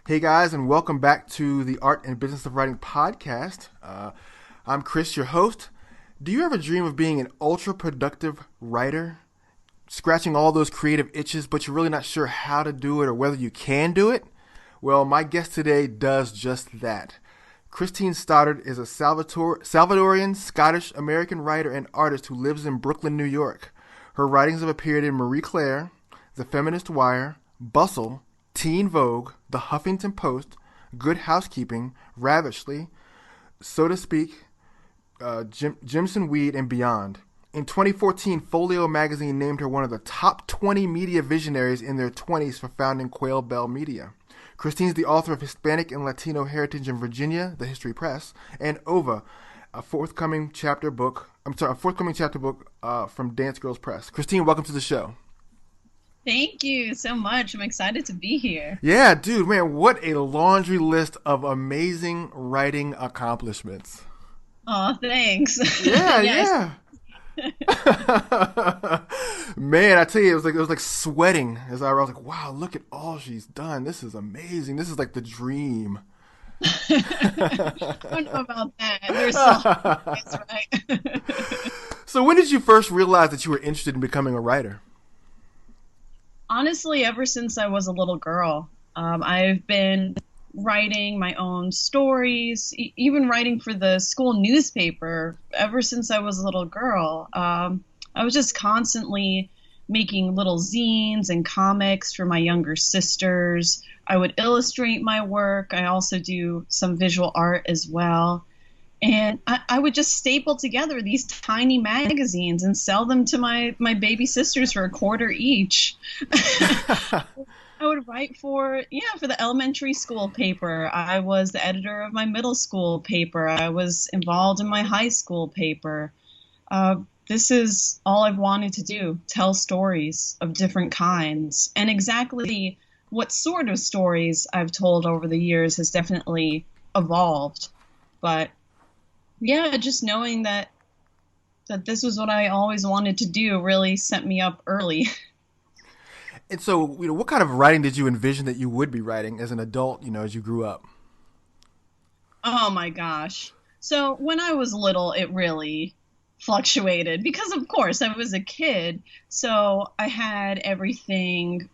Hey guys, and welcome back to the Art and Business of Writing podcast. I'm Chris, your host. Do you ever dream of being an ultra productive writer, scratching all those creative itches, but you're really not sure how to do it or whether you can do it? Well, my guest today does just that. Christine Stoddard is a Salvadorian Scottish-American writer and artist who lives in Brooklyn, New York. Her writings have appeared in Marie Claire, The Feminist Wire, Bustle, Teen Vogue, The Huffington Post, Good Housekeeping, Ravishly, So to Speak, Jimson Weed, and beyond. In 2014, Folio magazine named her one of the top 20 media visionaries in their 20s for founding Quail Bell Media. Christine's the author of Hispanic and Latino Heritage in Virginia, The History Press, and Ova, a forthcoming chapter book from Dance Girls Press. Christine, welcome to the show. Thank you so much. I'm excited to be here. Yeah, dude, man, what a laundry list of amazing writing accomplishments. Oh, thanks. Yeah, Yes. yeah. Man, I tell you, it was like sweating as I was like, wow, look at all she's done. This is amazing. This is like the dream. I don't know about that. There's some, that's right. So when did you first realize that you were interested in becoming a writer? Honestly, ever since I was a little girl, I've been writing my own stories, even writing for the school newspaper ever since I was a little girl. I was just constantly making little zines and comics for my younger sisters. I would illustrate my work. I also do some visual art as well. And I would just staple together these tiny magazines and sell them to my baby sisters for a quarter each. I would write for the elementary school paper. I was the editor of my middle school paper. I was involved in my high school paper. This is all I've wanted to do, tell stories of different kinds. And exactly what sort of stories I've told over the years has definitely evolved. But yeah, just knowing that this was what I always wanted to do really set me up early. And so, what kind of writing did you envision that you would be writing as an adult, as you grew up? Oh my gosh. So when I was little, it really fluctuated because, of course, I was a kid. So I had everything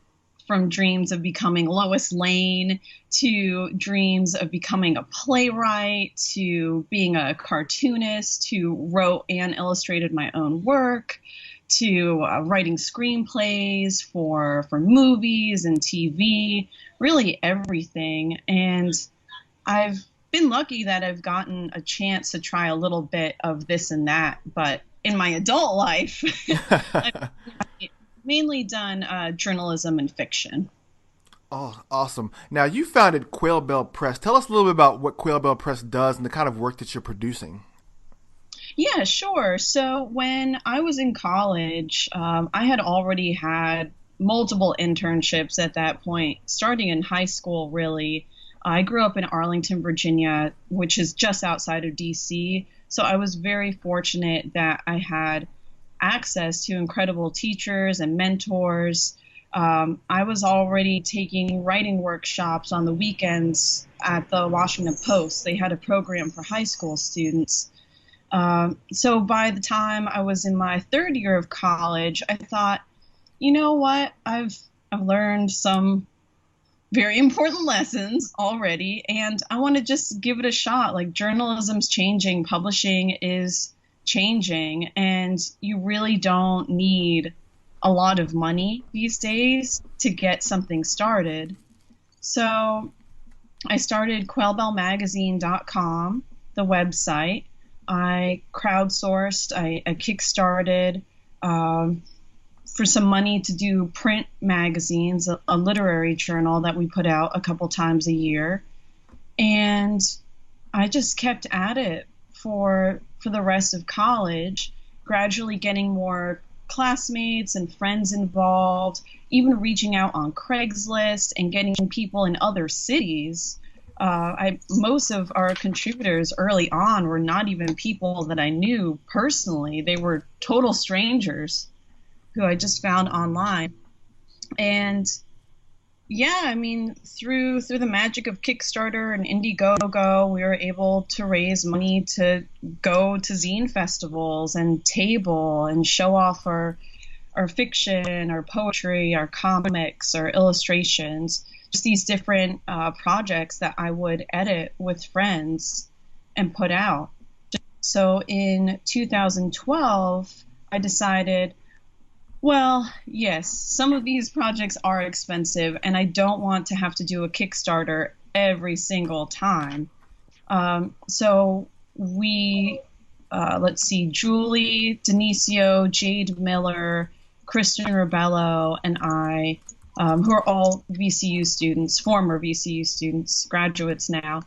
from dreams of becoming Lois Lane to dreams of becoming a playwright to being a cartoonist who wrote and illustrated my own work to writing screenplays for movies and TV, really everything. And I've been lucky that I've gotten a chance to try a little bit of this and that. But in my adult life, I've mainly done journalism and fiction. Oh, awesome. Now, you founded Quail Bell Press. Tell us a little bit about what Quail Bell Press does and the kind of work that you're producing. Yeah, sure. So when I was in college, I had already had multiple internships at that point, starting in high school, really. I grew up in Arlington, Virginia, which is just outside of D.C., so I was very fortunate that I had access to incredible teachers and mentors. I was already taking writing workshops on the weekends at the Washington Post. They had a program for high school students. So by the time I was in my third year of college, I thought, you know what? I've learned some very important lessons already, and I want to just give it a shot. Like, journalism's changing, publishing is changing, and you really don't need a lot of money these days to get something started. So I started quailbellmagazine.com, the website. I crowdsourced, I kickstarted for some money to do print magazines, a literary journal that we put out a couple times a year. And I just kept at it for the rest of college, gradually getting more classmates and friends involved, even reaching out on Craigslist and getting people in other cities. Most of our contributors early on were not even people that I knew personally. They were total strangers who I just found online. And Yeah, I mean, through the magic of Kickstarter and Indiegogo, we were able to raise money to go to zine festivals and table and show off our fiction, our poetry, our comics, our illustrations, just these different projects that I would edit with friends and put out. So in 2012, I decided, well, yes, some of these projects are expensive, and I don't want to have to do a Kickstarter every single time. So we, let's see, Julie, Denisio, Jade Miller, Kristen Rebello, and I, who are all VCU students, former VCU students, graduates now,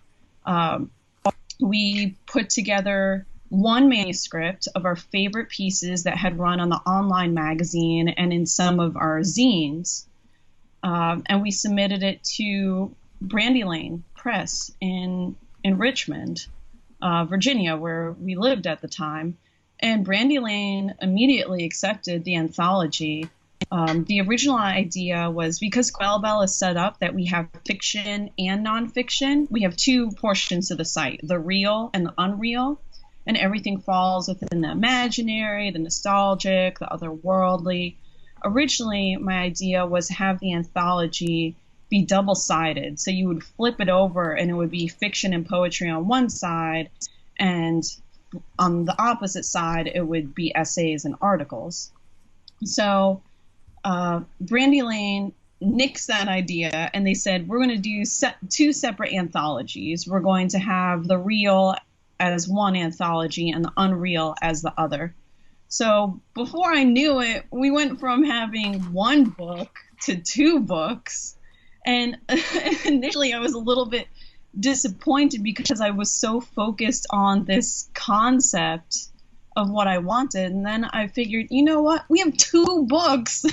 we put together one manuscript of our favorite pieces that had run on the online magazine and in some of our zines. And we submitted it to Brandy Lane Press in Richmond, Virginia, where we lived at the time. And Brandy Lane immediately accepted the anthology. The original idea was, because Quail Bell is set up that we have fiction and nonfiction, we have two portions of the site, the real and the unreal, and everything falls within the imaginary, the nostalgic, the otherworldly. Originally, my idea was to have the anthology be double-sided, so you would flip it over and it would be fiction and poetry on one side, and on the opposite side it would be essays and articles. So Brandy Lane nixed that idea, and they said, we're going to do two separate anthologies. We're going to have the real as one anthology and the unreal as the other. So before I knew it, we went from having one book to two books. And initially I was a little bit disappointed because I was so focused on this concept of what I wanted. And then I figured, you know what? We have two books.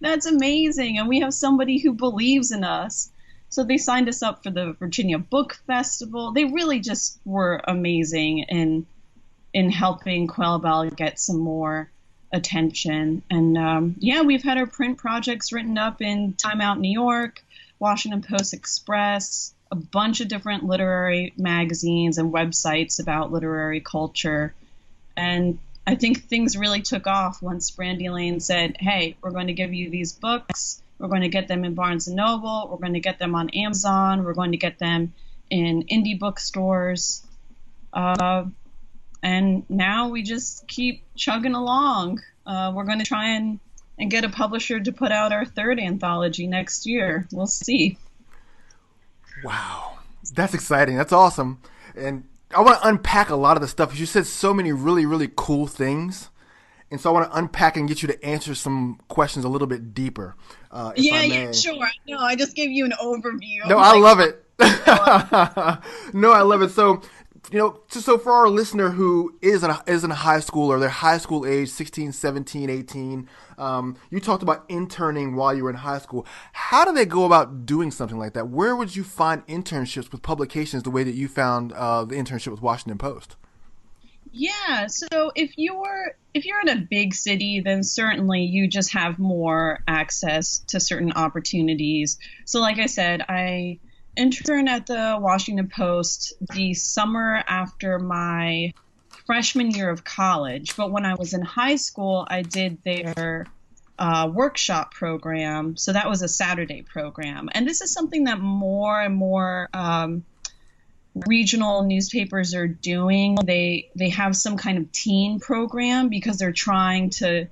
That's amazing. And we have somebody who believes in us. So they signed us up for the Virginia Book Festival. They really just were amazing in helping Quail Bell get some more attention. And yeah, we've had our print projects written up in Time Out New York, Washington Post Express, a bunch of different literary magazines and websites about literary culture. And I think things really took off once Brandy Lane said, hey, we're going to give you these books. We're going to get them in Barnes & Noble. We're going to get them on Amazon. We're going to get them in indie bookstores. And now we just keep chugging along. We're going to try and get a publisher to put out our third anthology next year. We'll see. Wow. That's exciting. That's awesome. And I want to unpack a lot of the stuff. You said so many really, really cool things. And so I want to unpack and get you to answer some questions a little bit deeper. Yeah, sure. No, I just gave you an overview. No, I love it. No, I love it. So, so for our listener who is in high school, or they're high school age, 16, 17, 18, you talked about interning while you were in high school. How do they go about doing something like that? Where would you find internships with publications the way that you found the internship with Washington Post? Yeah, so if you're in a big city, then certainly you just have more access to certain opportunities. So like I said, I interned at the Washington Post the summer after my freshman year of college. But when I was in high school, I did their workshop program. So that was a Saturday program. And this is something that more and more regional newspapers are doing. They have some kind of teen program because they're trying to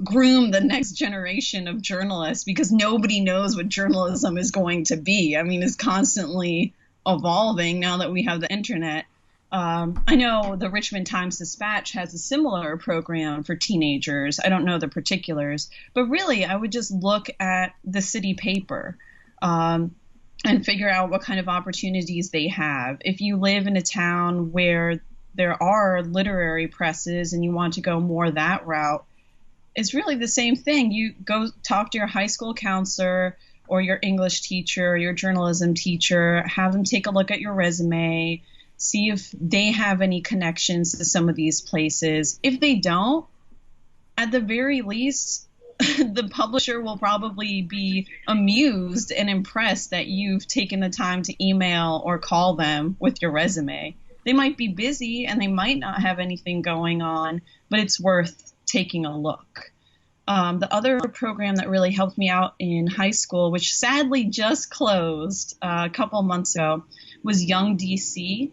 groom the next generation of journalists, because nobody knows what journalism is going to be. I mean, it's constantly evolving now that we have the internet. I know the Richmond Times-Dispatch has a similar program for teenagers. I don't know the particulars, but really I would just look at the city paper and figure out what kind of opportunities they have. If you live in a town where there are literary presses and you want to go more that route, it's really the same thing. You go talk to your high school counselor or your English teacher or your journalism teacher, have them take a look at your resume, see if they have any connections to some of these places. If they don't, at the very least, the publisher will probably be amused and impressed that you've taken the time to email or call them with your resume. They might be busy and they might not have anything going on, but it's worth taking a look. The other program that really helped me out in high school, which sadly just closed a couple months ago, was Young DC.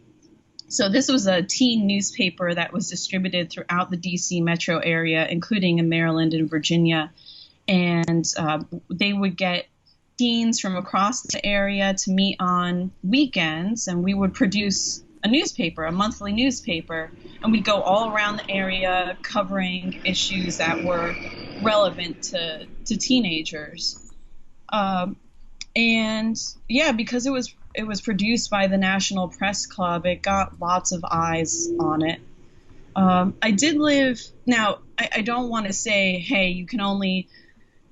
So this was a teen newspaper that was distributed throughout the DC metro area, including in Maryland and Virginia. And they would get teens from across the area to meet on weekends, and we would produce a newspaper, a monthly newspaper, and we'd go all around the area covering issues that were relevant to teenagers. And yeah, because it was produced by the National Press Club, it got lots of eyes on it. I did live, now I don't want to say, hey, you can only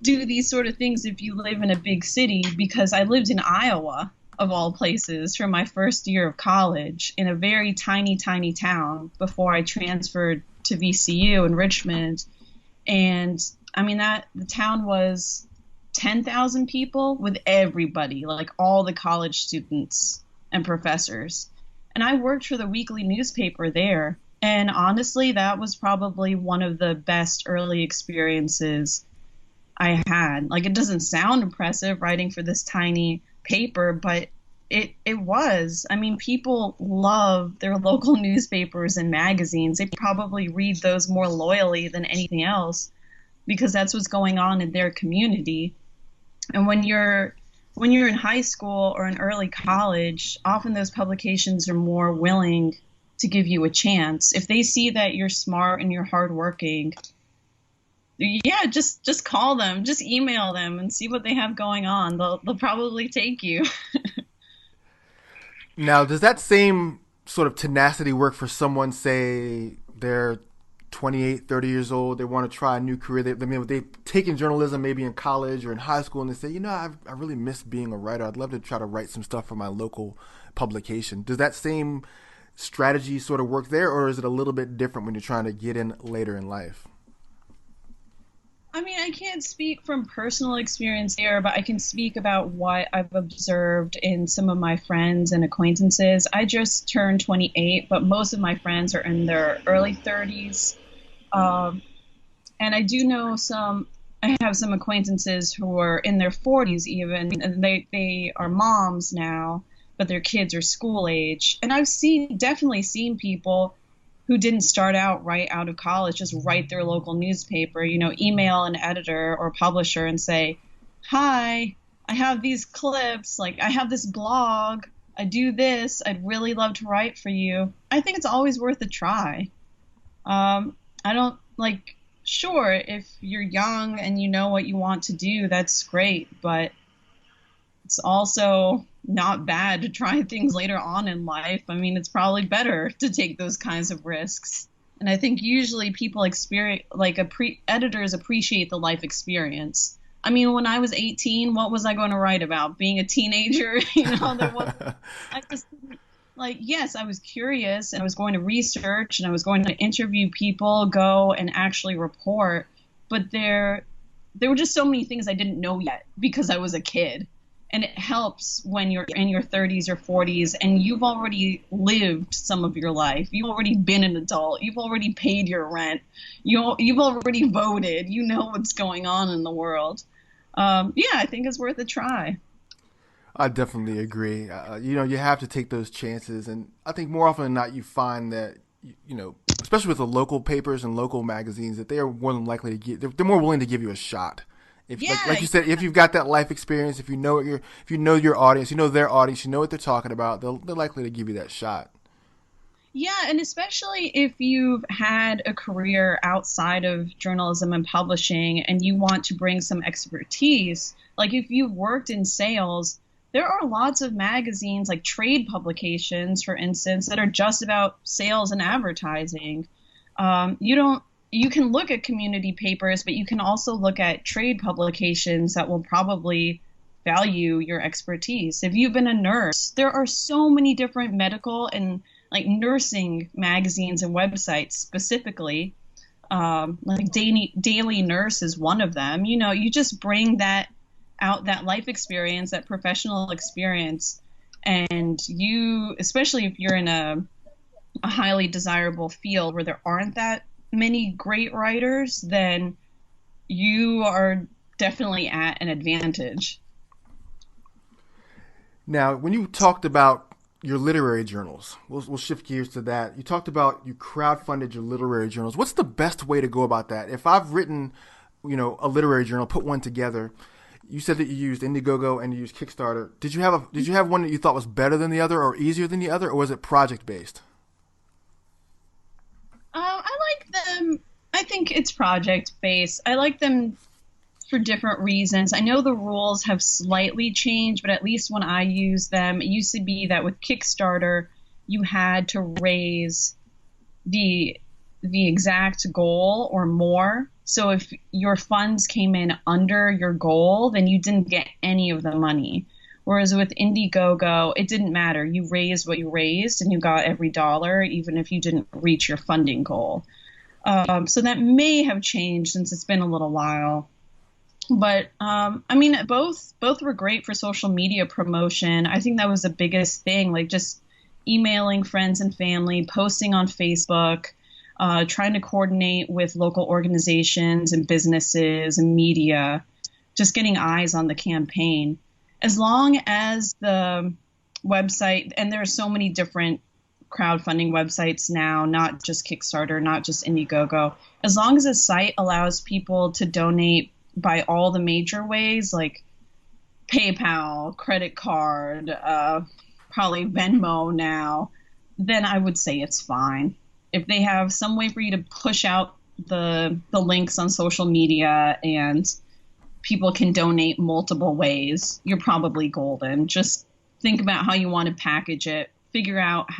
do these sort of things if you live in a big city, because I lived in Iowa, of all places, for my first year of college in a very tiny, tiny town before I transferred to VCU in Richmond. And I mean, the town was 10,000 people with everybody, like all the college students and professors. And I worked for the weekly newspaper there. And honestly, that was probably one of the best early experiences I had. Like, it doesn't sound impressive writing for this tiny paper, but it was. I mean, people love their local newspapers and magazines. They probably read those more loyally than anything else because that's what's going on in their community. And when you're in high school or in early college, often those publications are more willing to give you a chance. If they see that you're smart and you're hardworking, yeah, just call them, just email them and see what they have going on. They'll probably take you. Now, does that same sort of tenacity work for someone, say they're 28, 30 years old, they want to try a new career, they've taken journalism maybe in college or in high school, and they say, I really miss being a writer. I'd love to try to write some stuff for my local publication. Does that same strategy sort of work there, or is it a little bit different when you're trying to get in later in life? I mean, I can't speak from personal experience there, but I can speak about what I've observed in some of my friends and acquaintances. I just turned 28, but most of my friends are in their early 30s. And I do know I have some acquaintances who are in their 40s even, and they are moms now, but their kids are school age. And I've definitely seen people who didn't start out right out of college, just write their local newspaper, email an editor or publisher and say, hi, I have these clips, like I have this blog, I do this, I'd really love to write for you. I think it's always worth a try. Sure, if you're young and you know what you want to do, that's great, but it's also not bad to try things later on in life. I mean, it's probably better to take those kinds of risks. And I think usually people editors appreciate the life experience. I mean, when I was 18, what was I going to write about? Being a teenager? I just yes, I was curious and I was going to research and I was going to interview people, go and actually report. But there were just so many things I didn't know yet because I was a kid. And it helps when you're in your 30s or 40s and you've already lived some of your life. You've already been an adult. You've already paid your rent. You've already voted. You know what's going on in the world. I think it's worth a try. I definitely agree. You have to take those chances. And I think more often than not, you find that, especially with the local papers and local magazines, that they are more than likely they're more willing to give you a shot. Like you said, if you've got that life experience, if you know your audience, their audience, you know what they're talking about, they're likely to give you that shot. Yeah, and especially if you've had a career outside of journalism and publishing and you want to bring some expertise, like if you've worked in sales, there are lots of magazines, like trade publications, for instance, that are just about sales and advertising. You can look at community papers, but you can also look at trade publications that will probably value your expertise. If you've been a nurse, there are so many different medical and nursing magazines and websites specifically. Like Daily Nurse is one of them. You just bring that out, that life experience, that professional experience, and you, especially if you're in a highly desirable field where there aren't that many great writers, then you are definitely at an advantage. Now, when you talked about your literary journals, we'll shift gears to that. You talked about you crowdfunded your literary journals. What's the best way to go about that? If I've written, a literary journal, put one together, you said that you used Indiegogo and you used Kickstarter. Did you have one that you thought was better than the other or easier than the other, or was it project based? I like them. I think it's project based. I like them for different reasons. I know the rules have slightly changed, but at least when I used them, it used to be that with Kickstarter, you had to raise the exact goal or more. So if your funds came in under your goal, then you didn't get any of the money. Whereas with Indiegogo, it didn't matter. You raised what you raised and you got every dollar, even if you didn't reach your funding goal. So that may have changed since it's been a little while. But both were great for social media promotion. I think that was the biggest thing, like just emailing friends and family, posting on Facebook, trying to coordinate with local organizations and businesses and media, just getting eyes on the campaign. As long as the website, and there are so many different crowdfunding websites now, not just Kickstarter, not just Indiegogo, as long as the site allows people to donate by all the major ways, like PayPal, credit card, probably Venmo now, then I would say it's fine. If they have some way for you to push out the links on social media and people can donate multiple ways, you're probably golden. Just think about how you want to package it. Figure out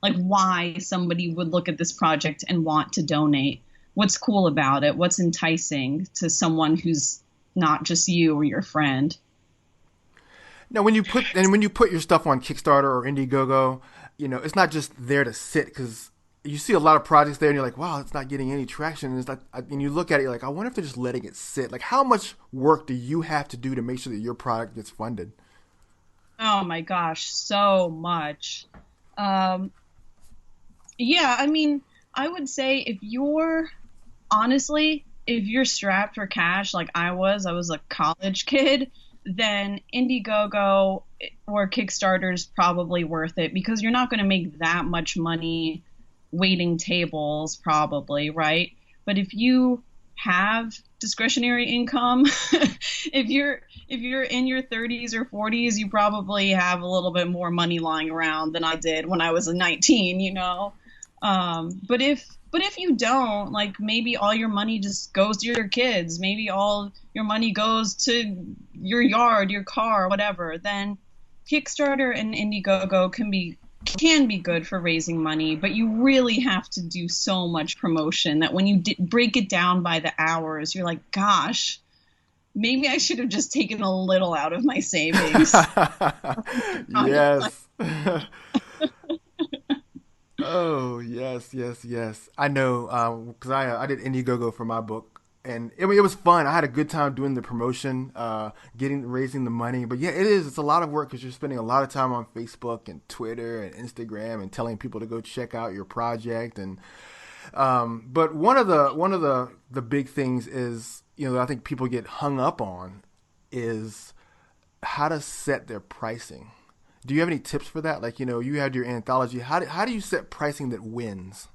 why somebody would look at this project and want to donate. What's cool about it? What's enticing to someone who's not just you or your friend? Now, when you put your stuff on Kickstarter or Indiegogo, it's not just there to sit, because you see a lot of projects there and you're like, wow, it's not getting any traction. And it's like, and you look at it, you're like, I wonder if they're just letting it sit. Like, how much work do you have to do to make sure that your product gets funded? Oh my gosh, so much. I would say if you're strapped for cash like I was a college kid, then Indiegogo or Kickstarter is probably worth it, because you're not going to make that much money waiting tables probably, right? But if you have discretionary income, if you're in your 30s or 40s, you probably have a little bit more money lying around than I did when I was 19, But if you don't, like, maybe all your money just goes to your kids, maybe all your money goes to your yard, your car, whatever, then Kickstarter and Indiegogo can be good for raising money, but you really have to do so much promotion that when you break it down by the hours, you're like, gosh, maybe I should have just taken a little out of my savings. Yes. Oh, yes. I know, because I did Indiegogo for my book, and it was fun. I had a good time doing the promotion, raising the money. But yeah, it's a lot of work, because you're spending a lot of time on Facebook and Twitter and Instagram and telling people to go check out your project. And but one of the big things is, I think people get hung up on is how to set their pricing. Do you have any tips for that? Like, you had your anthology. How do you set pricing that wins?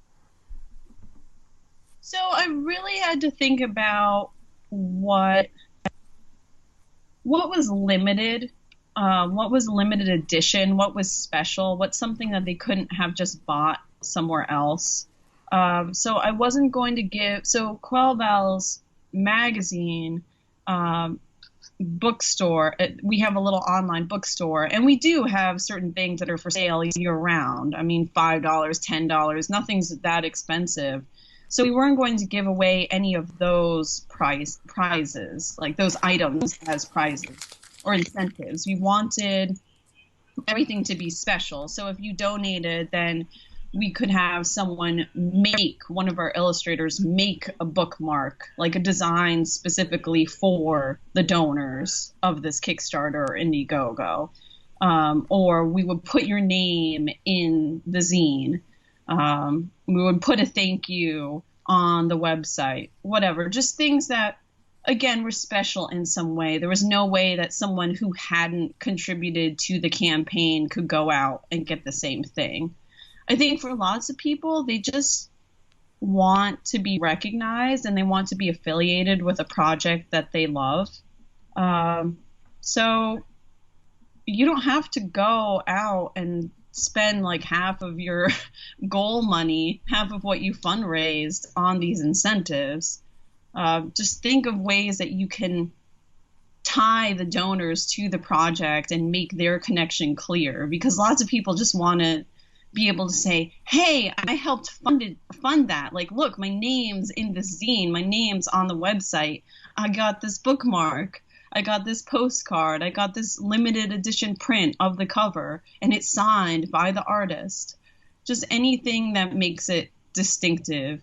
So I really had to think about what was limited, what was limited edition, what was special, what's something that they couldn't have just bought somewhere else. So I wasn't going to so Quail Bell's magazine, bookstore, we have a little online bookstore, and we do have certain things that are for sale year round. I mean, $5, $10, nothing's that expensive. So we weren't going to give away any of those prizes, like those items as prizes or incentives. We wanted everything to be special. So if you donated, then we could have someone one of our illustrators make a bookmark, like a design specifically for the donors of this Kickstarter or Indiegogo. Or we would put your name in the zine. We would put a thank you on the website, whatever. Just things that, again, were special in some way. There was no way that someone who hadn't contributed to the campaign could go out and get the same thing. I think for lots of people, they just want to be recognized and they want to be affiliated with a project that they love. So you don't have to go out and spend like half of your goal money, half of what you fundraised on these incentives. Just think of ways that you can tie the donors to the project and make their connection clear, because lots of people just want to be able to say, hey, I helped fund that. Like, look, my name's in this zine, my name's on the website. I got this bookmark. I got this postcard. I got this limited edition print of the cover, and it's signed by the artist. Just anything that makes it distinctive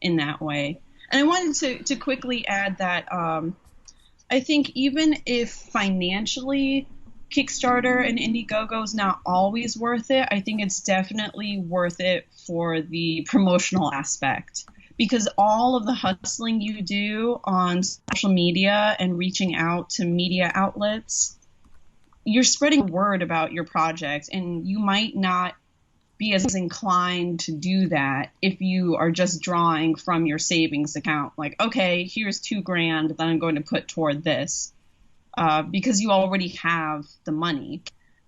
in that way. And I wanted to quickly add that I think even if financially Kickstarter and Indiegogo is not always worth it, I think it's definitely worth it for the promotional aspect. Because all of the hustling you do on social media and reaching out to media outlets, you're spreading word about your project, and you might not be as inclined to do that if you are just drawing from your savings account. Like, okay, here's $2,000 that I'm going to put toward this, because you already have the money.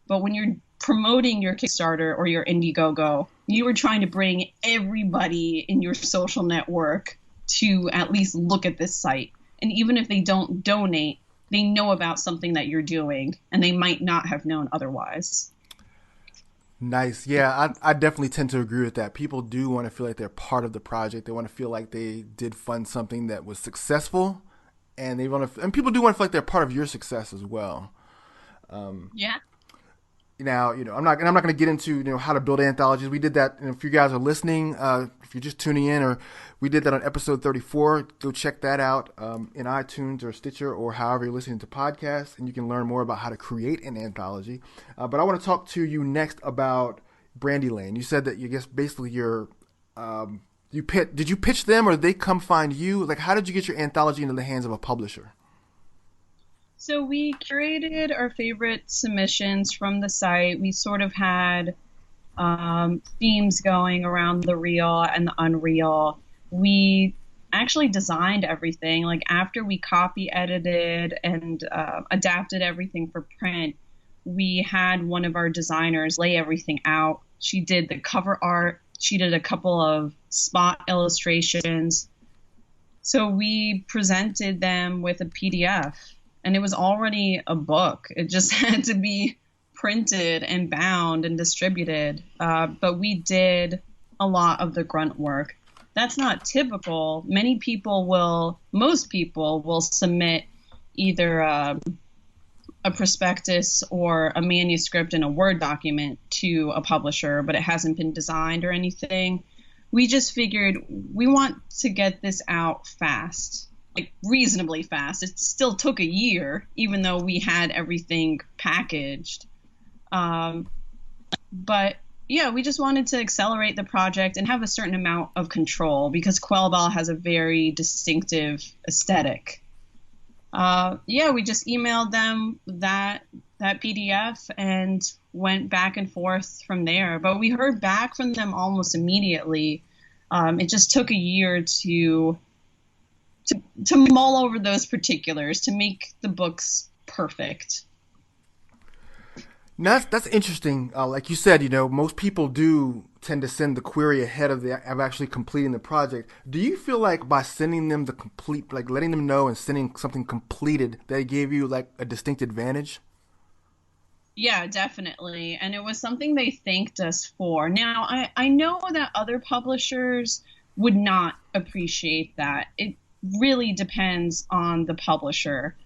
But when you're promoting your Kickstarter or your Indiegogo, you were trying to bring everybody in your social network to at least look at this site. And even if they don't donate, they know about something that you're doing, and they might not have known otherwise. Nice. Yeah, I definitely tend to agree with that. People do want to feel like they're part of the project. They want to feel like they did fund something that was successful, and and people do want to feel like they're part of your success as well. Yeah. Now, I'm not going to get into, how to build anthologies. We did that. And if you guys are listening, if you're just tuning in, or we did that on episode 34, go check that out in iTunes or Stitcher or however you're listening to podcasts, and you can learn more about how to create an anthology. But I want to talk to you next about Brandy Lane. You said that basically did you pitch them, or did they come find you? Like, how did you get your anthology into the hands of a publisher? So we curated our favorite submissions from the site. We sort of had themes going around the real and the unreal. We actually designed everything. Like, after we copy edited and adapted everything for print, we had one of our designers lay everything out. She did the cover art. She did a couple of spot illustrations. So we presented them with a PDF. And it was already a book. It just had to be printed and bound and distributed. But we did a lot of the grunt work. That's not typical. Most people will submit either a prospectus or a manuscript in a Word document to a publisher, but it hasn't been designed or anything. We just figured we want to get this out fast. Like, reasonably fast. It still took a year, even though we had everything packaged. But yeah, we just wanted to accelerate the project and have a certain amount of control, because Quail Bell has a very distinctive aesthetic. We just emailed them that PDF and went back and forth from there. But we heard back from them almost immediately. It just took a year to mull over those particulars to make the books perfect. Now, that's interesting. Like you said, most people do tend to send the query ahead of actually completing the project. Do you feel like by sending them the complete, like letting them know and sending something completed, they gave you like a distinct advantage? Yeah, definitely. And it was something they thanked us for. Now, I know that other publishers would not appreciate that. It really depends on the publisher,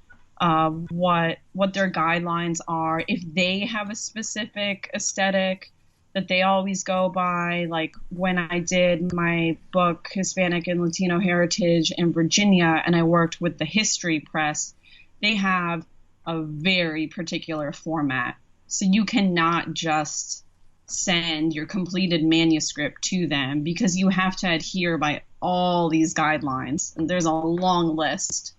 what their guidelines are. If they have a specific aesthetic that they always go by. Like when I did my book, Hispanic and Latino Heritage in Virginia, and I worked with the history press, they have a very particular format. So you cannot just send your completed manuscript to them because you have to adhere by all these guidelines. And there's a long list.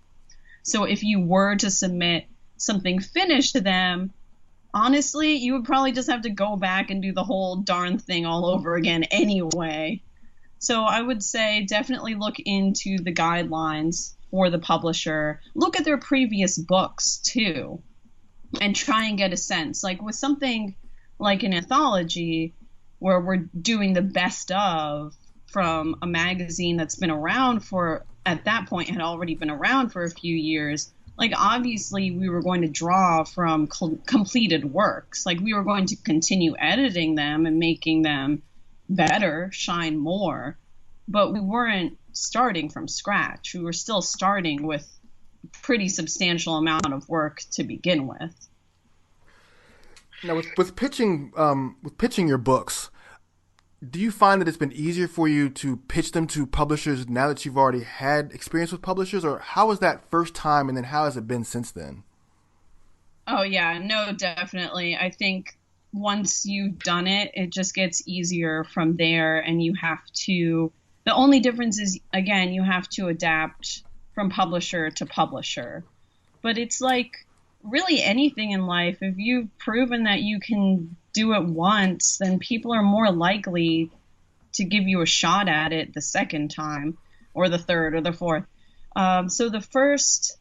So if you were to submit something finished to them, honestly, you would probably just have to go back and do the whole darn thing all over again anyway. So I would say definitely look into the guidelines for the publisher. Look at their previous books too, and try and get a sense. Like with something like an anthology where we're doing the best of from a magazine that's been around for, at that point, had already been around for a few years, like obviously we were going to draw from completed works. Like we were going to continue editing them and making them better, shine more, but we weren't starting from scratch. We were still starting with a pretty substantial amount of work to begin with. Now, with pitching your books, do you find that it's been easier for you to pitch them to publishers now that you've already had experience with publishers, or how was that first time, and then how has it been since then? Oh yeah, no, definitely. I think once you've done it, it just gets easier from there, and you have to, the only difference is, again, you have to adapt from publisher to publisher. But it's like really anything in life, if you've proven that you can do it once, then people are more likely to give you a shot at it the second time, or the third, or the fourth. So the first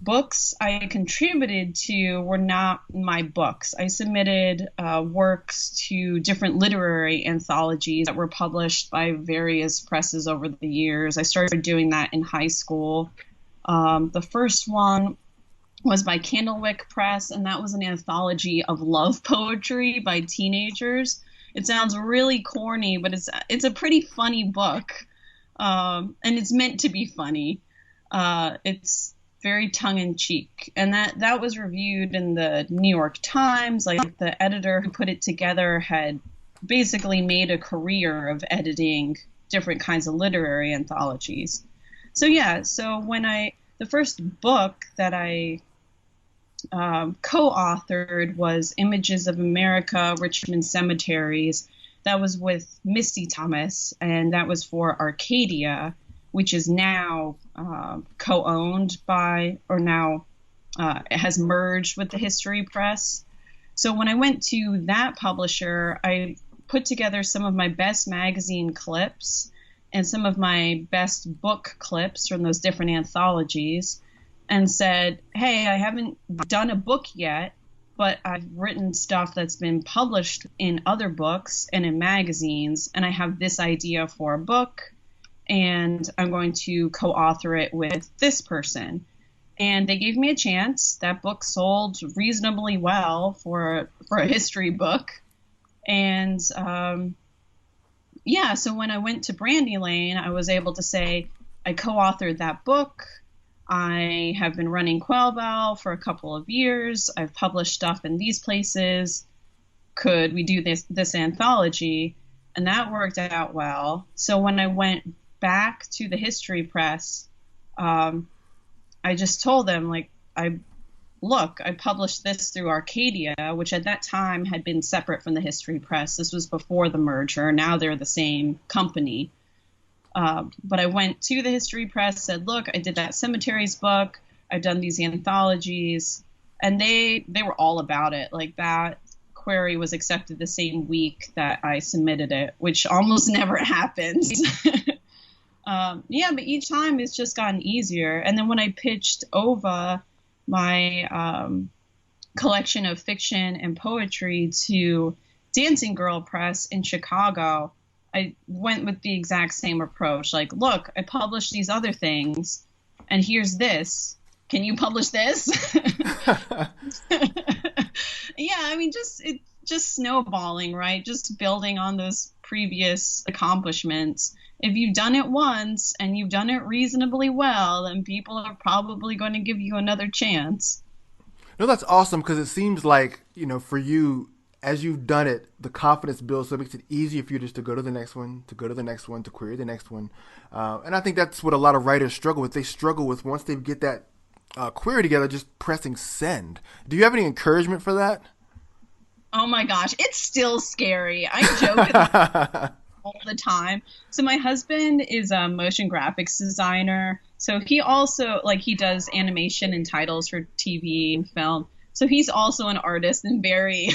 books I contributed to were not my books. I submitted works to different literary anthologies that were published by various presses over the years. I started doing that in high school. The first one was by Candlewick Press, and that was an anthology of love poetry by teenagers. It sounds really corny, but it's a pretty funny book, and it's meant to be funny. It's very tongue-in-cheek, and that was reviewed in the New York Times. Like the editor who put it together had basically made a career of editing different kinds of literary anthologies. So yeah, so the first book that I co-authored was Images of America, Richmond Cemeteries. That was with Misty Thomas, and that was for Arcadia, which is now co-owned by, or now it has merged with the History Press. So when I went to that publisher, I put together some of my best magazine clips and some of my best book clips from those different anthologies, and said, hey, I haven't done a book yet, but I've written stuff that's been published in other books and in magazines, and I have this idea for a book, and I'm going to co-author it with this person. And they gave me a chance. That book sold reasonably well for a history book. And yeah, so when I went to Brandy Lane, I was able to say, I co-authored that book. I have been running Quail Bell for a couple of years. I've published stuff in these places. Could we do this anthology? And that worked out well. So when I went back to the History Press, I just told them, like, I published this through Arcadia, which at that time had been separate from the History Press. This was before the merger. Now they're the same company. But I went to the History Press, said, look, I did that Cemeteries book. I've done these anthologies. And they were all about it. Like, that query was accepted the same week that I submitted it, which almost never happens. Yeah, but each time it's just gotten easier. And then when I pitched over my collection of fiction and poetry to Dancing Girl Press in Chicago, I went with the exact same approach. Like, look, I published these other things, and here's this. Can you publish this? Yeah, I mean, just snowballing, right? Just building on those previous accomplishments. If you've done it once and you've done it reasonably well, then people are probably going to give you another chance. No, that's awesome, because it seems like, for you, as you've done it, the confidence builds, so it makes it easier for you just to go to the next one, to go to the next one, to query the next one. And I think that's what a lot of writers struggle with. They struggle with, once they get that query together, just pressing send. Do you have any encouragement for that? Oh my gosh, it's still scary. I joke all the time. So my husband is a motion graphics designer. So he also, like, he does animation and titles for TV and film. So he's also an artist and very,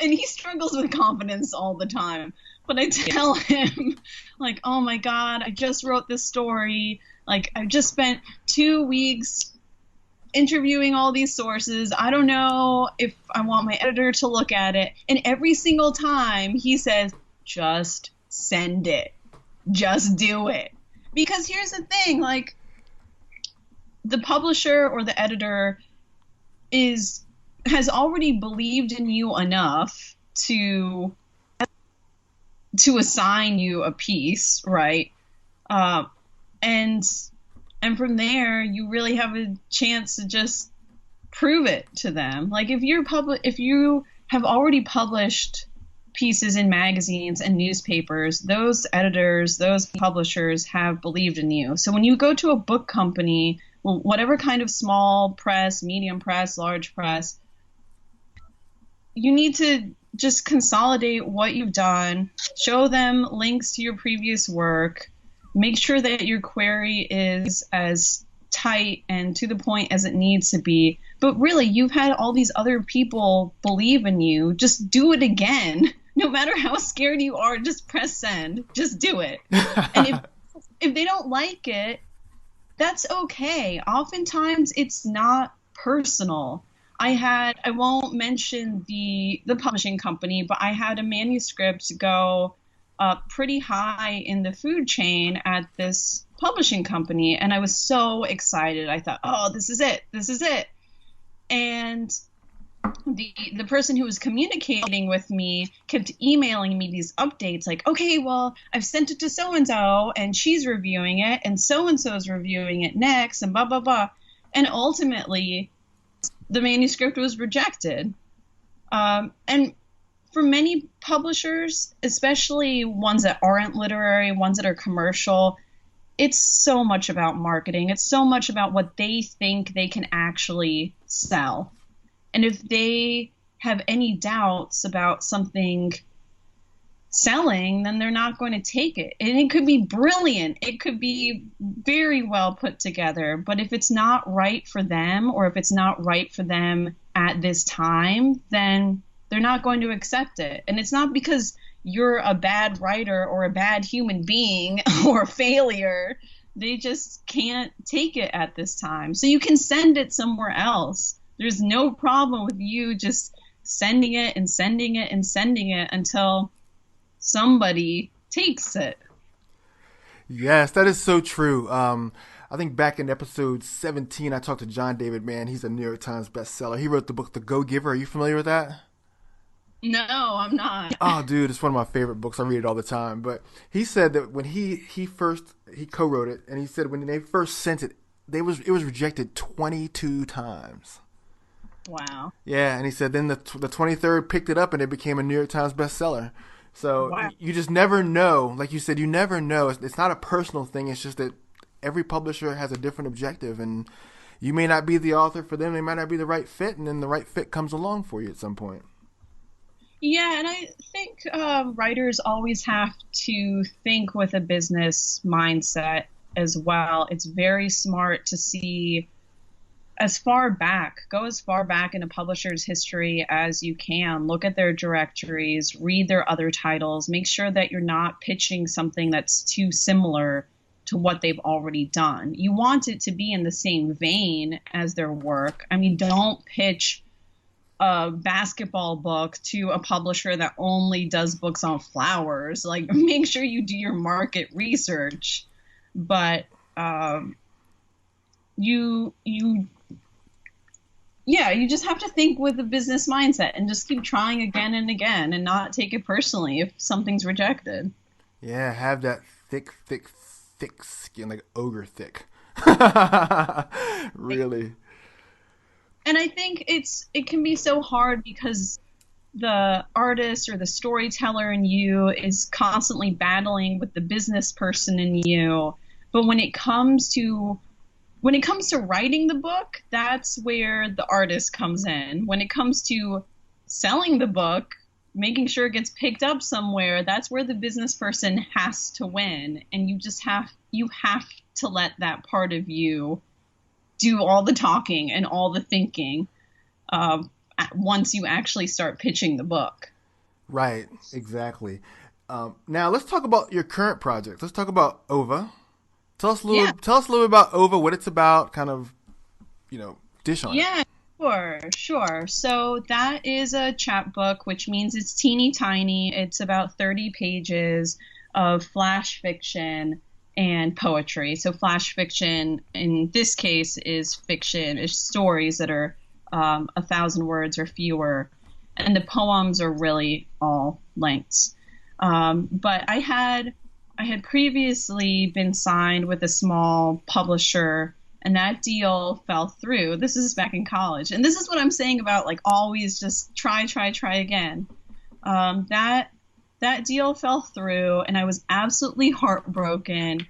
and he struggles with confidence all the time. But I tell him, like, oh my God, I just wrote this story. Like, I've just spent 2 weeks interviewing all these sources. I don't know if I want my editor to look at it. And every single time he says, just send it. Just do it. Because here's the thing, like, the publisher or the editor has already believed in you enough to assign you a piece, right? And from there, you really have a chance to just prove it to them. Like, if you have already published pieces in magazines and newspapers, those editors, those publishers have believed in you. So when you go to a book company, whatever kind of small press, medium press, large press, you need to just consolidate what you've done, show them links to your previous work, make sure that your query is as tight and to the point as it needs to be. But really, you've had all these other people believe in you. Just do it again. No matter how scared you are, just press send. Just do it. And if they don't like it, that's okay. Oftentimes, it's not personal. I won't mention the publishing company, but I had a manuscript go pretty high in the food chain at this publishing company, and I was so excited. I thought, oh, this is it. This is it. And the person who was communicating with me kept emailing me these updates like, okay, well, I've sent it to so-and-so and she's reviewing it and so-and-so's reviewing it next and blah, blah, blah. And ultimately, the manuscript was rejected. And for many publishers, especially ones that aren't literary, ones that are commercial, it's so much about marketing. It's so much about what they think they can actually sell. And if they have any doubts about something selling, then they're not going to take it. And it could be brilliant. It could be very well put together. But if it's not right for them, or if it's not right for them at this time, then they're not going to accept it. And it's not because you're a bad writer or a bad human being or a failure. They just can't take it at this time. So you can send it somewhere else. There's no problem with you just sending it and sending it and sending it until somebody takes it. Yes, that is so true. I think back in episode 17, I talked to John David Mann. He's a New York Times bestseller. He wrote the book The Go-Giver. Are you familiar with that? No, I'm not. Oh, dude, it's one of my favorite books. I read it all the time. But he said that when he co-wrote it, and he said when they first sent it, it was rejected 22 times. Wow. Yeah, and he said then the 23rd picked it up and it became a New York Times bestseller. So wow. You just never know. Like you said, you never know. It's not a personal thing. It's just that every publisher has a different objective, and you may not be the author for them. They might not be the right fit, and then the right fit comes along for you at some point. Yeah, and I think writers always have to think with a business mindset as well. It's very smart to see go as far back in a publisher's history as you can. Look at their directories, read their other titles, make sure that you're not pitching something that's too similar to what they've already done. You want it to be in the same vein as their work. I mean, don't pitch a basketball book to a publisher that only does books on flowers. Like, make sure you do your market research. But you just have to think with a business mindset and just keep trying again and again and not take it personally if something's rejected. Yeah, have that thick skin, like ogre thick. Really. And I think it can be so hard because the artist or the storyteller in you is constantly battling with the business person in you. But when it comes to writing the book, that's where the artist comes in. When it comes to selling the book, making sure it gets picked up somewhere, that's where the business person has to win. And you have to let that part of you do all the talking and all the thinking once you actually start pitching the book. Right, exactly. Now let's talk about your current project. Let's talk about OVA. Yeah. Tell us a little bit about OVA, what it's about, kind of, dish on it. Yeah, sure. So that is a chapbook, which means it's teeny tiny. It's about 30 pages of flash fiction and poetry. So flash fiction in this case is fiction, is stories that are 1,000 words or fewer, and the poems are really all lengths. But I had previously been signed with a small publisher, and that deal fell through. This is back in college, and this is what I'm saying about like always just try again. That deal fell through, and I was absolutely heartbroken.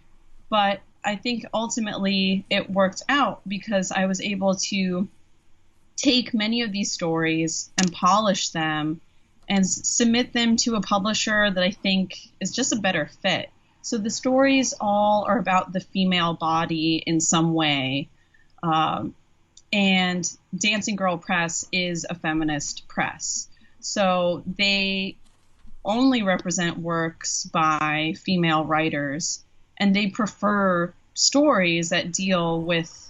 But I think ultimately it worked out because I was able to take many of these stories and polish them and submit them to a publisher that I think is just a better fit. So the stories all are about the female body in some way. And Dancing Girl Press is a feminist press. So they only represent works by female writers, and they prefer stories that deal with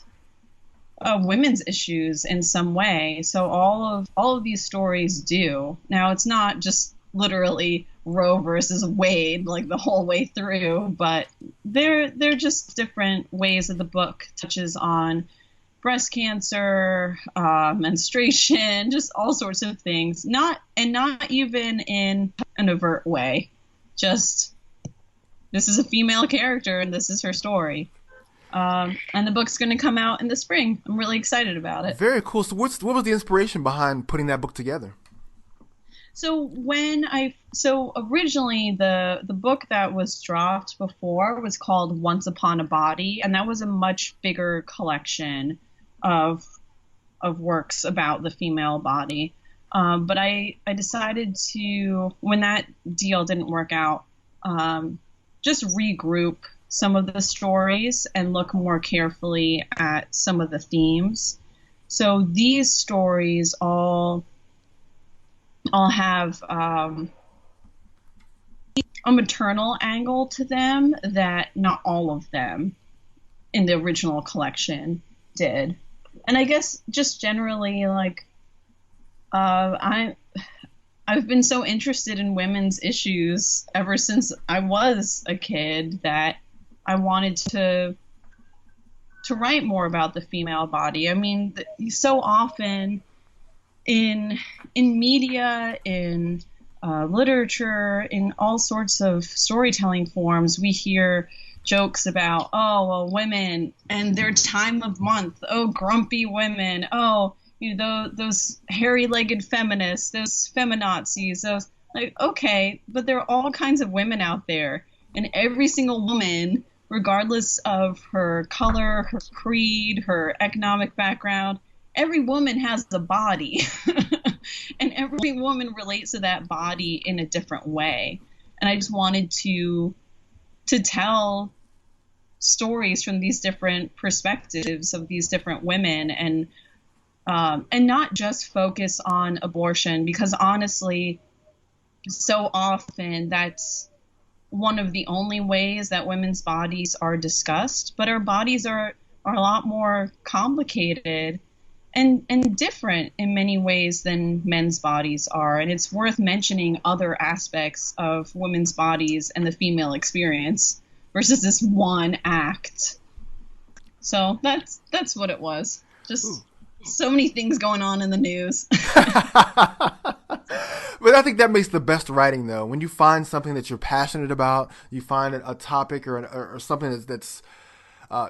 women's issues in some way. So all of these stories do. Now it's not just literally Roe versus Wade like the whole way through, but they're just different ways that the book touches on breast cancer, menstruation, just all sorts of things. Not even in an overt way. Just this is a female character and this is her story. And the book's going to come out in the spring. I'm really excited about it. Very cool. So what was the inspiration behind putting that book together? So originally the book that was dropped before was called Once Upon a Body, and that was a much bigger collection of works about the female body. But I decided to, when that deal didn't work out, just regroup some of the stories and look more carefully at some of the themes. So these stories all have a maternal angle to them that not all of them in the original collection did. And I guess just generally, like, I've been so interested in women's issues ever since I was a kid that I wanted to write more about the female body. I mean, so often in media, in literature, in all sorts of storytelling forms, we hear jokes about, oh, well, women and their time of month. Oh, grumpy women. Oh, those hairy-legged feminists, those feminazis. Those, like, okay, but there are all kinds of women out there, and every single woman, regardless of her color, her creed, her economic background, every woman has a body. And every woman relates to that body in a different way. And I just wanted to tell stories from these different perspectives of these different women, and not just focus on abortion, because honestly, so often that's one of the only ways that women's bodies are discussed. But our bodies are a lot more complicated and different in many ways than men's bodies are. And it's worth mentioning other aspects of women's bodies and the female experience versus this one act. So that's what it was. Just so many things going on in the news. But I think that makes the best writing, though. When you find something that you're passionate about, you find a topic or something that's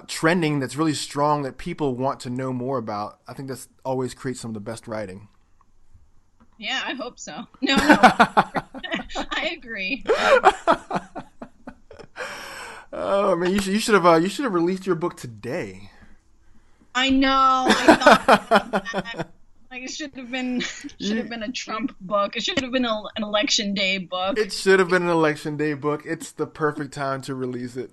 trending, that's really strong, that people want to know more about. I think that's always creates some of the best writing. Yeah, I hope so. No, I agree. Oh man, you should have released your book today. I know. I thought about that. Like it should You, have been a Trump book. It should have been an election day book. it should have been an election day book. It's the perfect time to release it.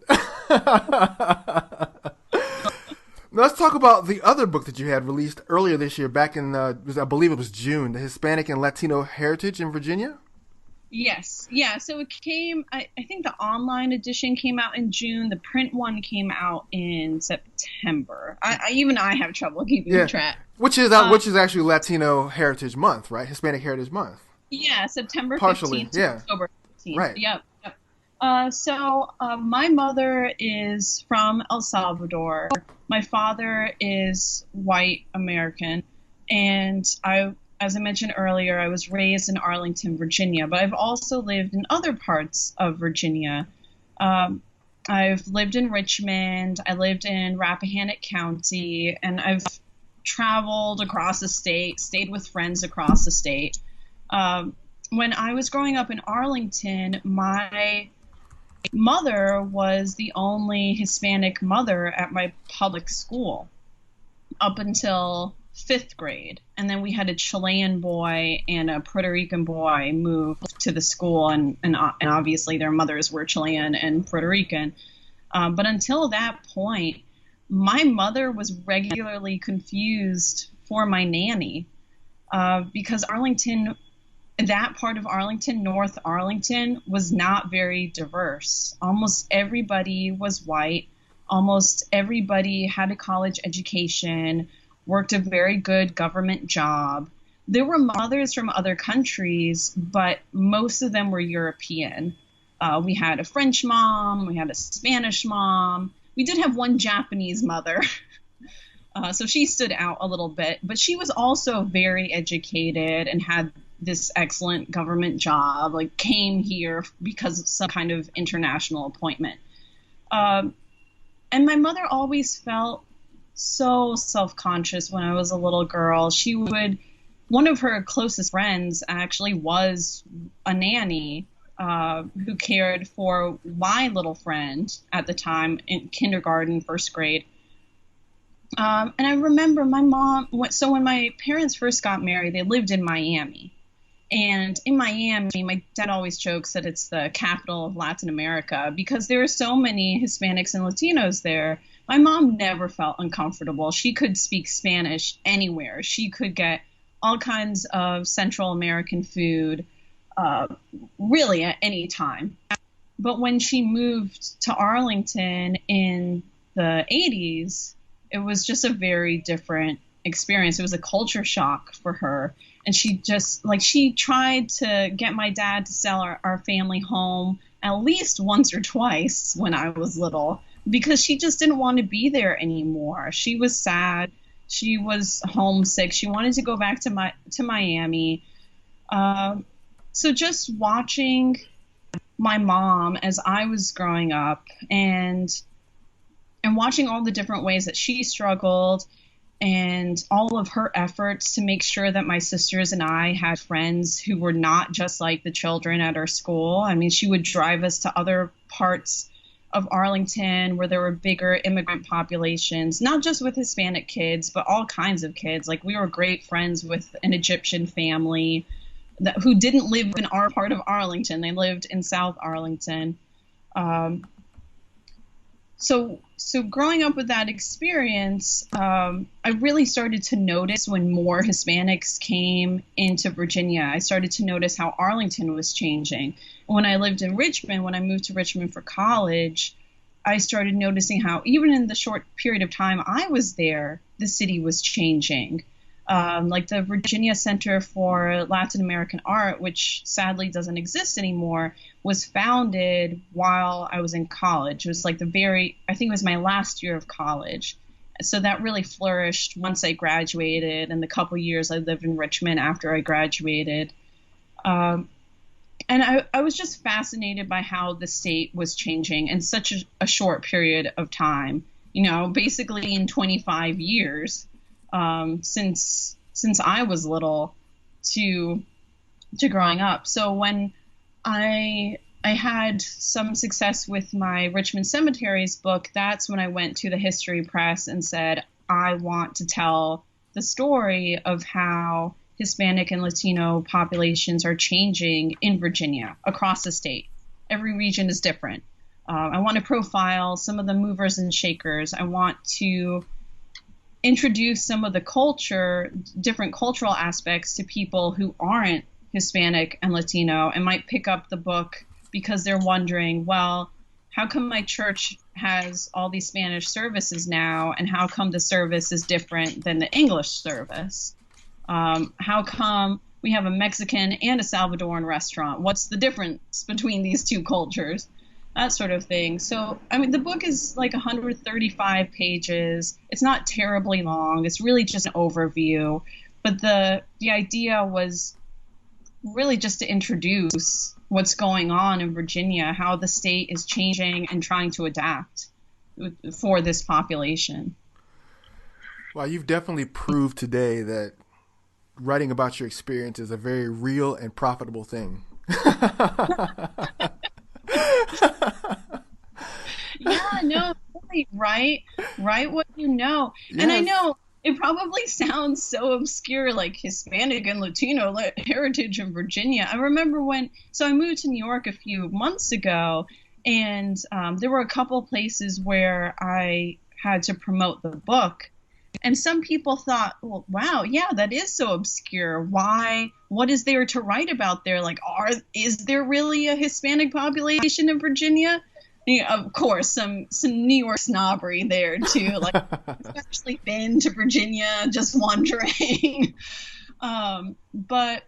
Now let's talk about the other book that you had released earlier this year, back in I believe it was June, the Hispanic and Latino Heritage in Virginia. Yes. Yeah. So it came, I think the online edition came out in June. The print one came out in September. I have trouble keeping track. Which is actually Latino Heritage Month, right? Hispanic Heritage Month. Yeah. September Partially, 15th to yeah. October 15th. Right. Yep. So my mother is from El Salvador. My father is white American. And as I mentioned earlier, I was raised in Arlington, Virginia, but I've also lived in other parts of Virginia. I've lived in Richmond, I lived in Rappahannock County, and I've traveled across the state, stayed with friends across the state. When I was growing up in Arlington, my mother was the only Hispanic mother at my public school up until 5th grade. And then we had a Chilean boy and a Puerto Rican boy move to the school, and obviously their mothers were Chilean and Puerto Rican. But until that point, my mother was regularly confused for my nanny because that part of Arlington, North Arlington, was not very diverse. Almost everybody was white. Almost everybody had a college education, worked a very good government job. There were mothers from other countries, but most of them were European. We had a French mom, we had a Spanish mom. We did have one Japanese mother, so she stood out a little bit. But she was also very educated and had this excellent government job, like came here because of some kind of international appointment. And my mother always felt so self-conscious when I was a little girl. One of her closest friends actually was a nanny who cared for my little friend at the time in kindergarten, 1st grade. And I remember my mom, so when my parents first got married, they lived in Miami. And in Miami, my dad always jokes that it's the capital of Latin America because there are so many Hispanics and Latinos there. My mom never felt uncomfortable. She could speak Spanish anywhere. She could get all kinds of Central American food, really at any time. But when she moved to Arlington in the 80s, it was just a very different experience. It was a culture shock for her. And she tried to get my dad to sell our family home at least once or twice when I was little, because she just didn't want to be there anymore. She was sad. She was homesick. She wanted to go back to Miami. So just watching my mom as I was growing up and watching all the different ways that she struggled and all of her efforts to make sure that my sisters and I had friends who were not just like the children at our school. I mean, she would drive us to other parts of Arlington where there were bigger immigrant populations, not just with Hispanic kids, but all kinds of kids. Like we were great friends with an Egyptian family who didn't live in our part of Arlington. They lived in South Arlington. So growing up with that experience, I really started to notice when more Hispanics came into Virginia. I started to notice how Arlington was changing. When I lived in Richmond, when I moved to Richmond for college, I started noticing how even in the short period of time I was there, the city was changing. Like the Virginia Center for Latin American Art, which sadly doesn't exist anymore, was founded while I was in college. It was like I think it was my last year of college. So that really flourished once I graduated, and the couple years I lived in Richmond after I graduated. And I was just fascinated by how the state was changing in such a short period of time, basically in 25 years. Since I was little to to growing up. So when I had some success with my Richmond Cemeteries book, that's when I went to the history press and said, I want to tell the story of how Hispanic and Latino populations are changing in Virginia across the state. Every region is different. I want to profile some of the movers and shakers. I want to introduce some of the different cultural aspects to people who aren't Hispanic and Latino and might pick up the book because they're wondering, well, how come my church has all these Spanish services now, and how come the service is different than the English service? How come we have a Mexican and a Salvadoran restaurant? What's the difference between these two cultures? That sort of thing. So, I mean, the book is like 135 pages. It's not terribly long. It's really just an overview. But the idea was really just to introduce what's going on in Virginia, how the state is changing and trying to adapt for this population. Well, you've definitely proved today that writing about your experience is a very real and profitable thing. Yeah, no, really, write what you know. Yes. And I know it probably sounds so obscure, like Hispanic and Latino heritage in Virginia. I remember I moved to New York a few months ago, and there were a couple places where I had to promote the book. And some people thought, well, wow, yeah, that is so obscure. Why? What is there to write about there? Like, is there really a Hispanic population in Virginia? Yeah, of course, some New York snobbery there too. Like, I've actually been to Virginia, just wondering. But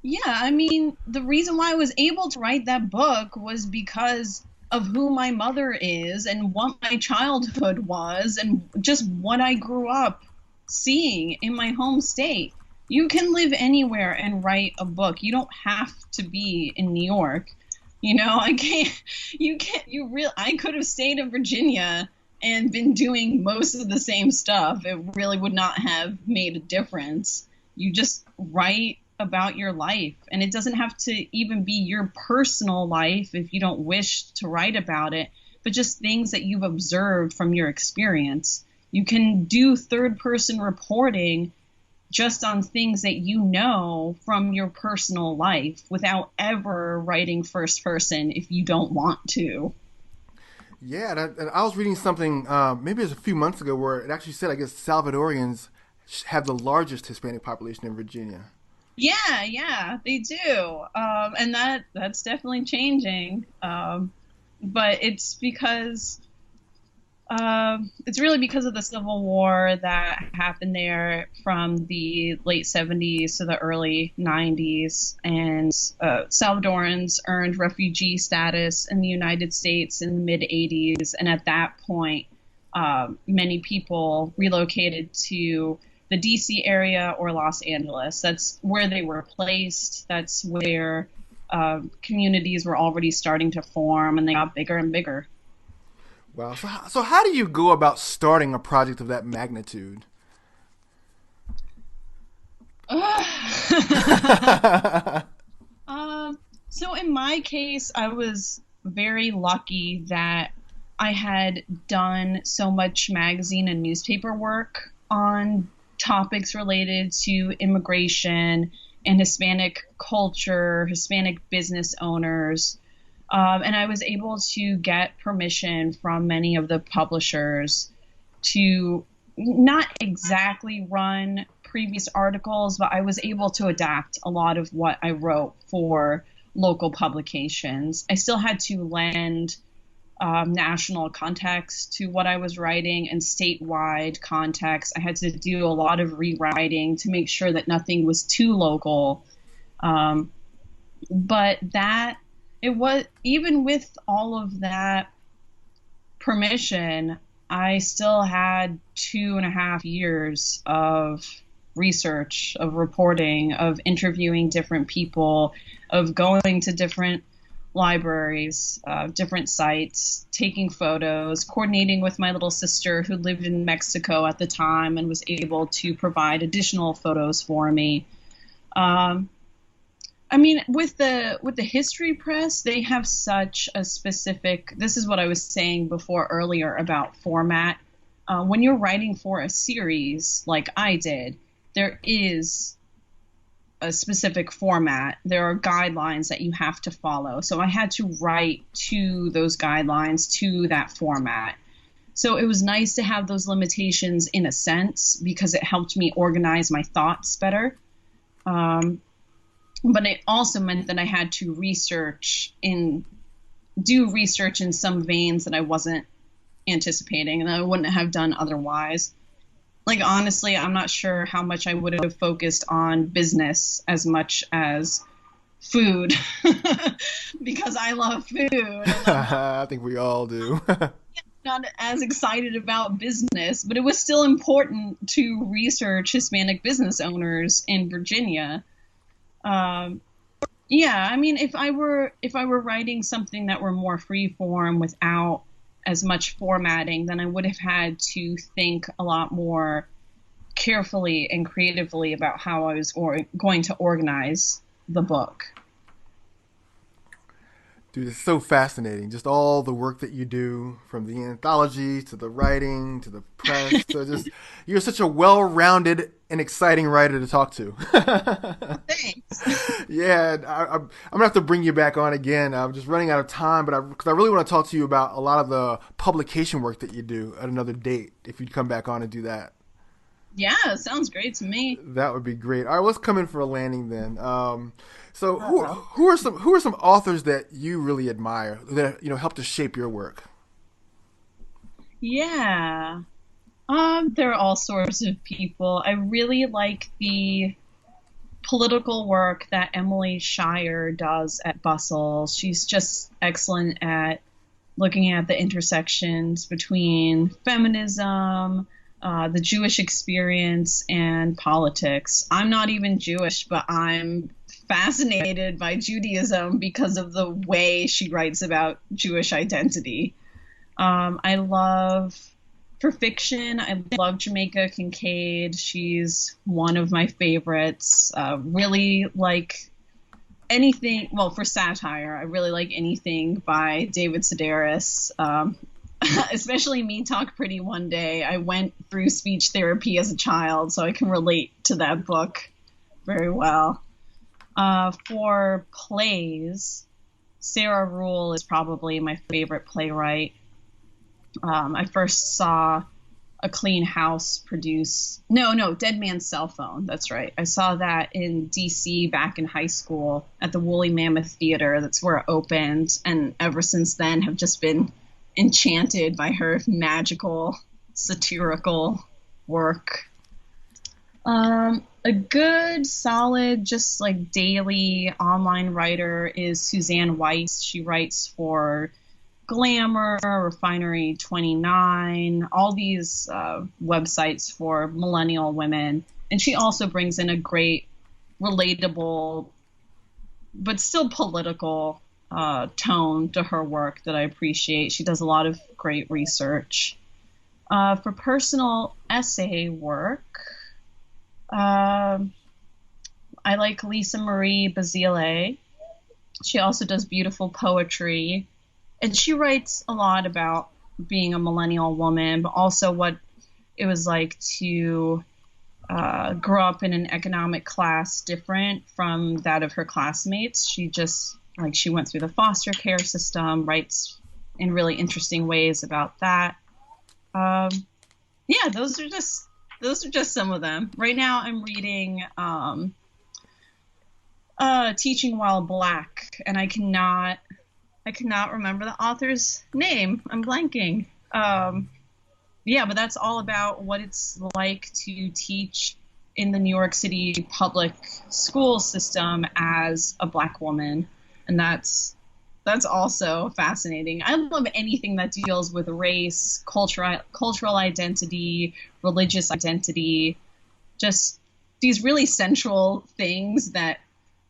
yeah, I mean, the reason why I was able to write that book was because of who my mother is and what my childhood was and just what I grew up seeing in my home state. You can live anywhere and write a book. You don't have to be in New York. You know, I could have stayed in Virginia and been doing most of the same stuff. It really would not have made a difference. You just write about your life, and it doesn't have to even be your personal life if you don't wish to write about it, but just things that you've observed from your experience. You can do third-person reporting just on things that you know from your personal life without ever writing first person if you don't want to. Yeah, and I was reading something, maybe it was a few months ago, where it actually said, I guess, Salvadorians have the largest Hispanic population in Virginia. Yeah, they do. And that's definitely changing. But it's because it's really because of the Civil War that happened there from the late 70s to the early 90s. And Salvadorans earned refugee status in the United States in the mid 80s. And at that point, many people relocated to the DC area or Los Angeles. That's where they were placed. That's where communities were already starting to form, and they got bigger and bigger. Wow. So how do you go about starting a project of that magnitude? So in my case, I was very lucky that I had done so much magazine and newspaper work on topics related to immigration and Hispanic culture, Hispanic business owners. And I was able to get permission from many of the publishers to not exactly run previous articles, but I was able to adapt a lot of what I wrote for local publications. I still had to lend national context to what I was writing and statewide context. I had to do a lot of rewriting to make sure that nothing was too local. But it was, even with all of that permission, I still had 2.5 years of research, of reporting, of interviewing different people, of going to different libraries, different sites, taking photos, coordinating with my little sister who lived in Mexico at the time and was able to provide additional photos for me. I mean, with the history press, they have such a specific. This is what I was saying before earlier about format. When you're writing for a series like I did, there is a specific format. There are guidelines that you have to follow. So I had to write to those guidelines, to that format. So it was nice to have those limitations in a sense because it helped me organize my thoughts better. But it also meant that I had to do research in some veins that I wasn't anticipating and I wouldn't have done otherwise. Like, honestly, I'm not sure how much I would have focused on business as much as food because I love food. I think we all do. Not as excited about business, but it was still important to research Hispanic business owners in Virginia. Yeah, I mean, if I were writing something that were more free form without as much formatting, then I would have had to think a lot more carefully and creatively about how I was going to organize the book. Dude, it's so fascinating. Just all the work that you do, from the anthology to the writing to the press. So just you're such a well-rounded and exciting writer to talk to. Thanks. Yeah, I'm gonna have to bring you back on again. I'm just running out of time, but because I really want to talk to you about a lot of the publication work that you do at another date. If you'd come back on and do that. Yeah, sounds great to me. That would be great. All right, let's come in for a landing then. So who are some authors that you really admire that helped to shape your work? Yeah. There are all sorts of people. I really like the political work that Emily Shire does at Bustle. She's just excellent at looking at the intersections between feminism, the Jewish experience, and politics. I'm not even Jewish, but I'm fascinated by Judaism because of the way she writes about Jewish identity. For fiction, I love Jamaica Kincaid. She's one of my favorites. Really like anything, well, for satire, I really like anything by David Sedaris. Especially Me Talk Pretty One Day. I went through speech therapy as a child, so I can relate to that book very well. For plays, Sarah Ruhl is probably my favorite playwright. I first saw A Clean House Dead Man's Cell Phone. That's right. I saw that in DC back in high school at the Woolly Mammoth Theater. That's where it opened. And ever since then have just been enchanted by her magical, satirical work. A good, solid, just like daily online writer is Suzanne Weiss. She writes for Glamour, Refinery 29, all these websites for millennial women. And she also brings in a great, relatable, but still political tone to her work that I appreciate. She does a lot of great research. For personal essay work, I like Lisa Marie Basile. She also does beautiful poetry. And she writes a lot about being a millennial woman, but also what it was like to grow up in an economic class different from that of her classmates. She went through the foster care system, writes in really interesting ways about that. Yeah, those are just some of them. Right now I'm reading Teaching While Black, and I cannot remember the author's name. I'm blanking. Yeah, but that's all about what it's like to teach in the New York City public school system as a Black woman. And that's also fascinating. I love anything that deals with race, cultural identity, religious identity, just these really central things that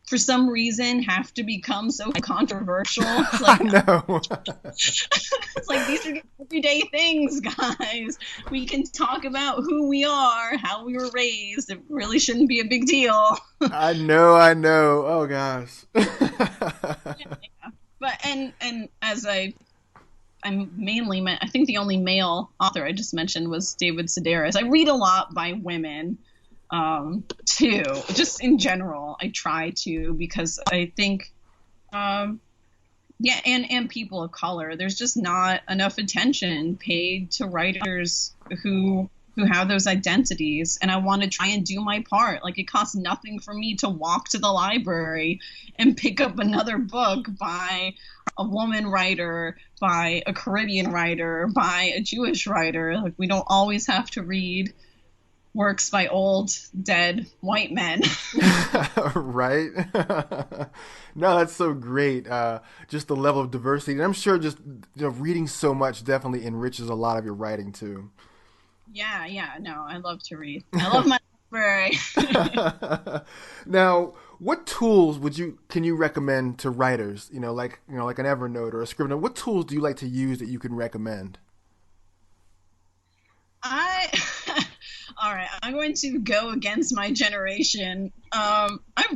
for some reason have to become so controversial. It's I like know. it's like these are everyday things, guys. We can talk about who we are, how we were raised. It really shouldn't be a big deal. I know. Oh gosh. Yeah. But and as I'm mainly I think the only male author I just mentioned was David Sedaris. I read a lot by women too, just in general. I try to, because I think yeah, and people of color, there's just not enough attention paid to writers who have those identities, and I want to try and do my part. Like, it costs nothing for me to walk to the library and pick up another book by a woman writer, by a Caribbean writer, by a Jewish writer. Like, we don't always have to read works by old, dead white men. Right? No, that's so great. Just the level of diversity. And I'm sure just reading so much definitely enriches a lot of your writing too. Yeah, no, I love to read. I love my library. Now, what tools can you recommend to writers? Like an Evernote or a Scrivener. What tools do you like to use that you can recommend? All right, I'm going to go against my generation. I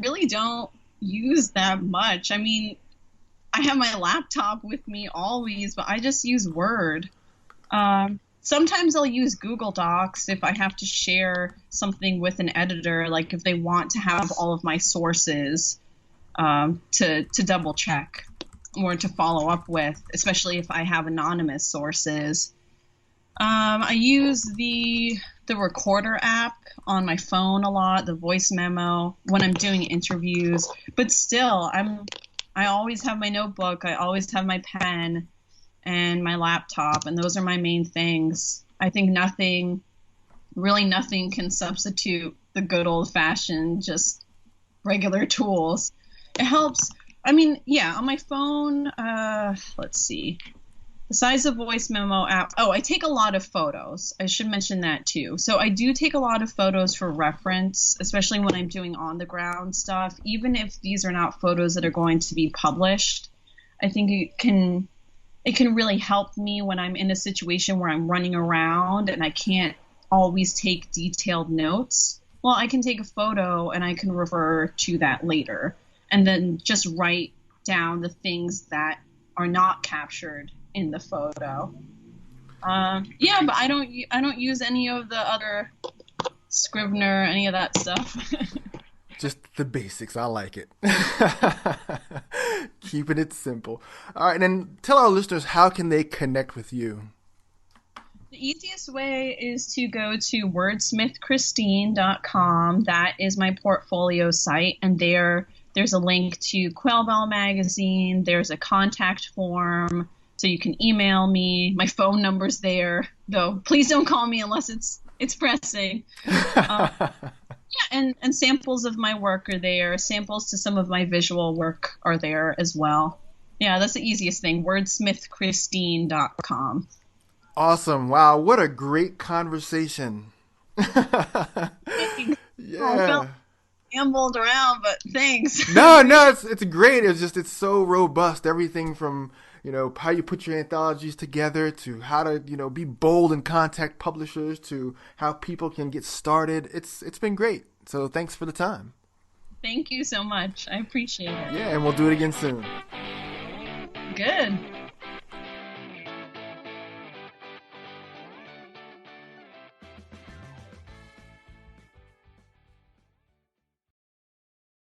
really don't use that much. I mean, I have my laptop with me always, but I just use Word. Sometimes I'll use Google Docs if I have to share something with an editor, like if they want to have all of my sources to double check or to follow up with, especially if I have anonymous sources. I use the recorder app on my phone a lot, the voice memo, when I'm doing interviews. But still, I always have my notebook, I always have my pen and my laptop, and those are my main things. I think nothing can substitute the good old-fashioned, just regular tools. It helps. I mean, yeah, on my phone, let's see. Besides the voice memo app, I take a lot of photos. I should mention that too. So I do take a lot of photos for reference, especially when I'm doing on-the-ground stuff. Even if these are not photos that are going to be published, I think it can really help me when I'm in a situation where I'm running around and I can't always take detailed notes. Well, I can take a photo and I can refer to that later, and then just write down the things that are not captured in the photo. Yeah, but I don't use any of the other Scrivener, any of that stuff. Just the basics. I like it. Keeping it simple. All right, and then tell our listeners, how can they connect with you? The easiest way is to go to wordsmithchristine.com. That is my portfolio site, and there's a link to Quail Bell magazine. There's a contact form, so you can email me. My phone number's there, though please don't call me unless it's pressing. Yeah, and samples of my work are there. Samples to some of my visual work are there as well. Yeah, that's the easiest thing, wordsmithchristine.com. Awesome. Wow, what a great conversation. Yeah. Ambled around, but thanks. No, it's great. It's so robust. Everything from, how you put your anthologies together to how to, be bold and contact publishers to how people can get started. It's been great. So thanks for the time. Thank you so much. I appreciate it. Yeah, and we'll do it again soon. Good.